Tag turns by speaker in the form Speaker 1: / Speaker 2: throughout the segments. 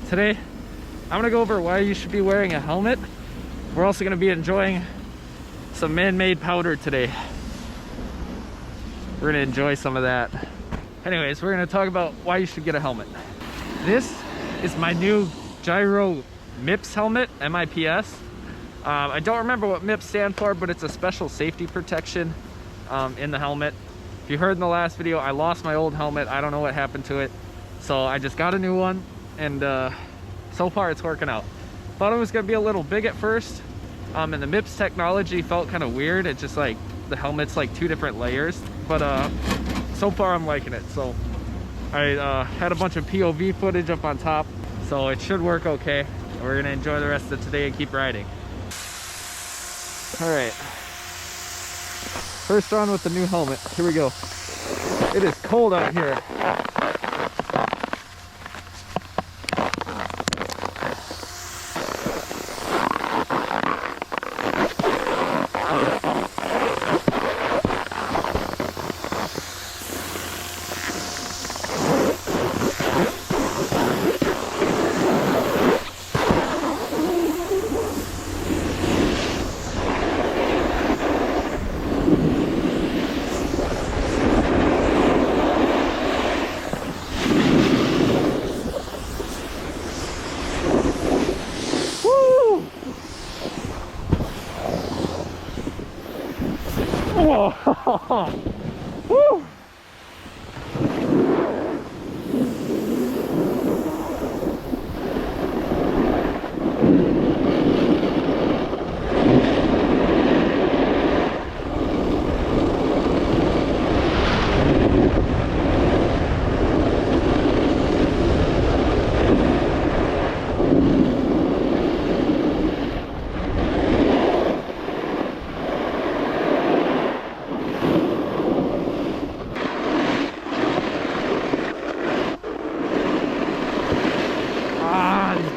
Speaker 1: Today I'm gonna go over why you should be wearing a helmet. We're also gonna be enjoying some man-made powder today. We're gonna enjoy some of that. Anyways, we're gonna talk about why you should get a helmet. This is my new gyro MIPS helmet, MIPS. I don't remember what MIPS stand for, but it's a special safety protection in the helmet. If you heard in the last video, I lost my old helmet. I don't know what happened to it. So I just got a new one, and so far it's working out. Thought it was gonna be a little big at first, and the MIPS technology felt kind of weird. It's just like the helmet's like 2 different layers, but so far I'm liking it. So I had a bunch of POV footage up on top, so it should work okay. We're gonna enjoy the rest of today and keep riding. All right, first on with the new helmet. Here we go. It is cold out here. Whoa! Woo!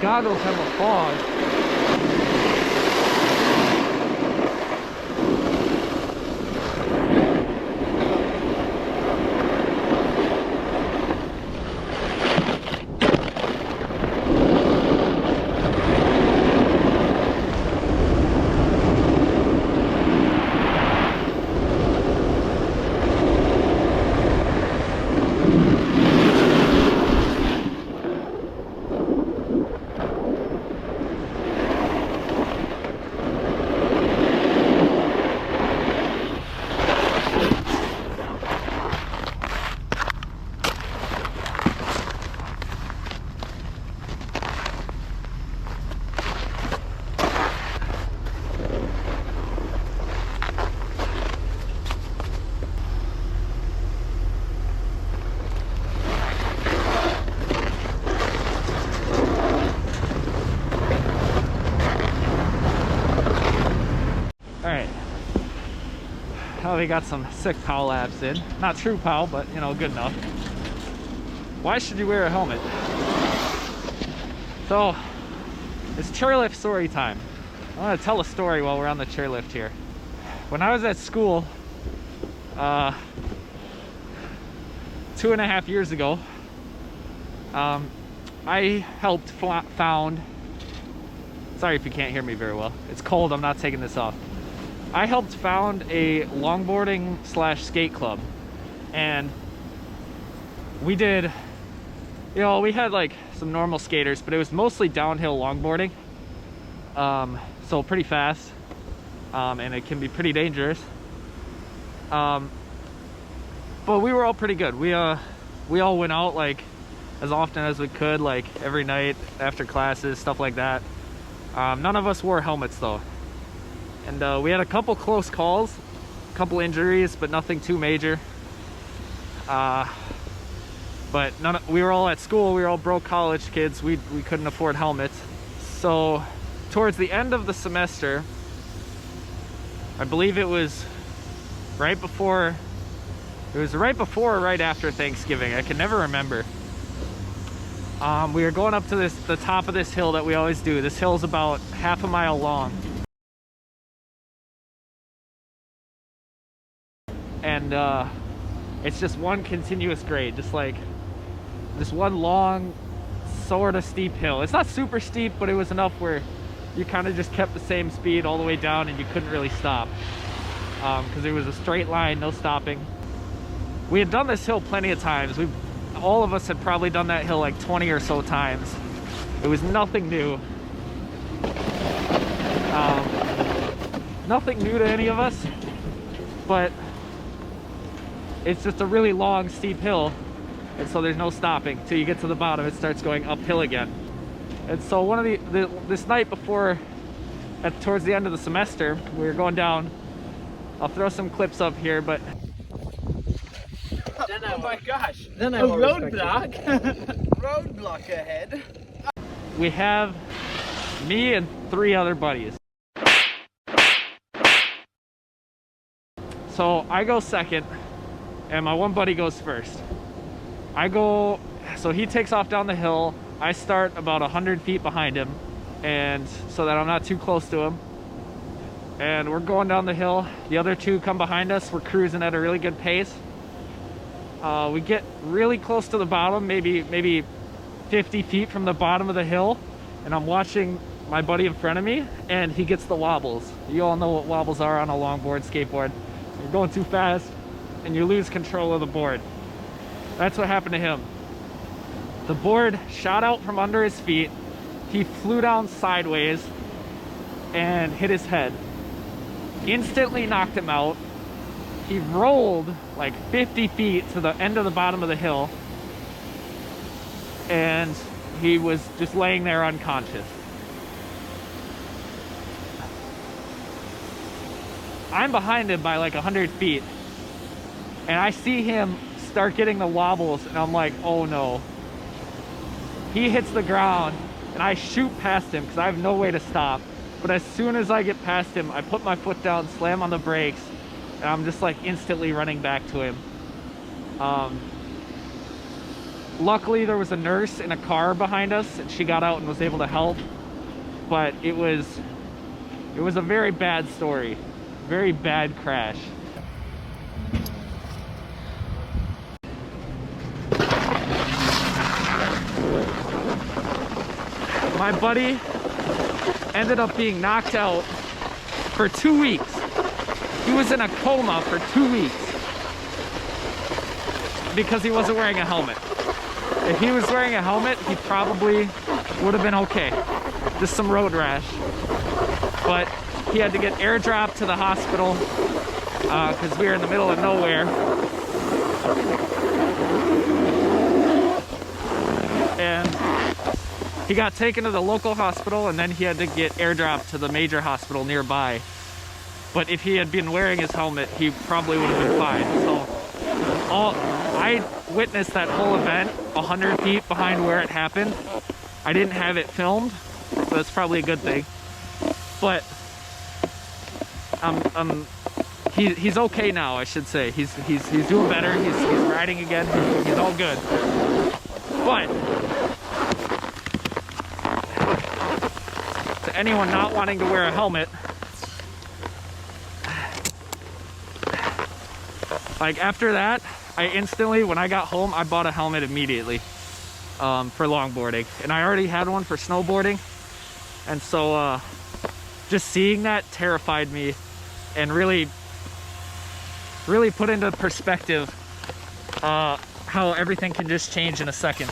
Speaker 1: Goggles have a fog. Oh, we got some sick POW laps in. Not true POW, but you know, good enough. Why should you wear a helmet? So, it's chairlift story time. I want to tell a story while we're on the chairlift here. When I was at school, 2.5 years ago, I helped found, sorry if you can't hear me very well. It's cold, I'm not taking this off. I helped found a longboarding / skate club, and we did, you know, we had like some normal skaters, but it was mostly downhill longboarding, so pretty fast, and it can be pretty dangerous, but we were all pretty good. We all went out like as often as we could, like every night after classes, stuff like that. None of us wore helmets though. And we had a couple close calls, a couple injuries, but nothing too major. But we were all at school. We were all broke college kids. We couldn't afford helmets. So towards the end of the semester, I believe it was right before or right after Thanksgiving. I can never remember. We were going up to the top of this hill that we always do. This hill's about half a mile long. And it's just one continuous grade, just like this one long sort of steep hill. It's not super steep, but it was enough where you kind of just kept the same speed all the way down and you couldn't really stop, because it was a straight line, no stopping. We had done this hill plenty of times. All of us had probably done that hill like 20 or so times. It was nothing new. Nothing new to any of us, but it's just a really long, steep hill, and so there's no stopping. Till you get to the bottom, it starts going uphill again. And so one of this night before, towards the end of the semester, we were going down. I'll throw some clips up here, but
Speaker 2: oh my gosh!
Speaker 3: Then
Speaker 2: a roadblock! Roadblock ahead.
Speaker 1: We have me and 3 other buddies. So I go second, and my one buddy goes first. So he takes off down the hill. I start about 100 feet behind him, and so that I'm not too close to him. And we're going down the hill. The other 2 come behind us. We're cruising at a really good pace. We get really close to the bottom, maybe 50 feet from the bottom of the hill, and I'm watching my buddy in front of me, and he gets the wobbles. You all know what wobbles are on a longboard, skateboard. You're going too fast, and you lose control of the board. That's what happened to him. The board shot out from under his feet. He flew down sideways and hit his head. Instantly knocked him out. He rolled like 50 feet to the end of the bottom of the hill, and he was just laying there unconscious. I'm behind him by like 100 feet, and I see him start getting the wobbles, and I'm like, oh no. He hits the ground, and I shoot past him because I have no way to stop. But as soon as I get past him, I put my foot down, slam on the brakes, and I'm just like instantly running back to him. Luckily, there was a nurse in a car behind us, and she got out and was able to help. But it was a very bad story, very bad crash. My buddy ended up being knocked out for 2 weeks. He was in a coma for 2 weeks because he wasn't wearing a helmet. If he was wearing a helmet, he probably would have been okay. Just some road rash. But he had to get airdropped to the hospital because we were in the middle of nowhere. And he got taken to the local hospital, and then he had to get airdropped to the major hospital nearby. But if he had been wearing his helmet, he probably would have been fine. So I witnessed that whole event 100 feet behind where it happened. I didn't have it filmed, so that's probably a good thing. But he's okay now, I should say. He's doing better. He's riding again. He's all good. But to anyone not wanting to wear a helmet, like after that, I instantly, when I got home, I bought a helmet immediately for longboarding, and I already had one for snowboarding. And so just seeing that terrified me and really put into perspective how everything can just change in a second.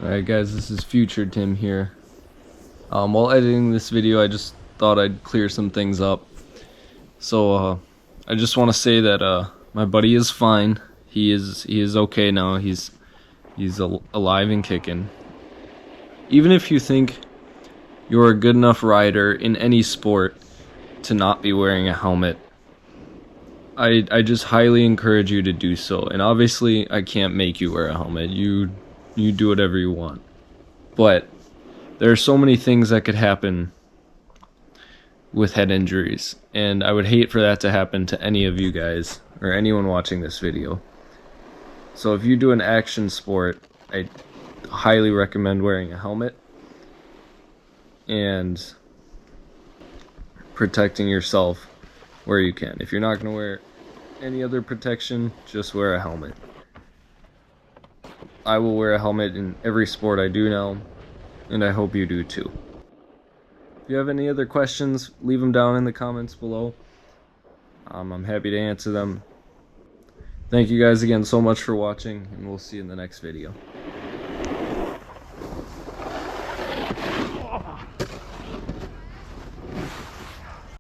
Speaker 3: Alright guys, this is Future Tim here. While editing this video, I just thought I'd clear some things up. So I just want to say that my buddy is fine. He is okay now. He's alive and kicking. Even if you think you're a good enough rider in any sport to not be wearing a helmet, I just highly encourage you to do so. And obviously I can't make you wear a helmet. You do whatever you want. But there are so many things that could happen with head injuries, and I would hate for that to happen to any of you guys or anyone watching this video. So if you do an action sport, I highly recommend wearing a helmet and protecting yourself where you can. If you're not going to wear any other protection, just wear a helmet. I will wear a helmet in every sport I do now, and I hope you do too. If you have any other questions, leave them down in the comments below. I'm happy to answer them. Thank you guys again so much for watching, and we'll see you in the next video.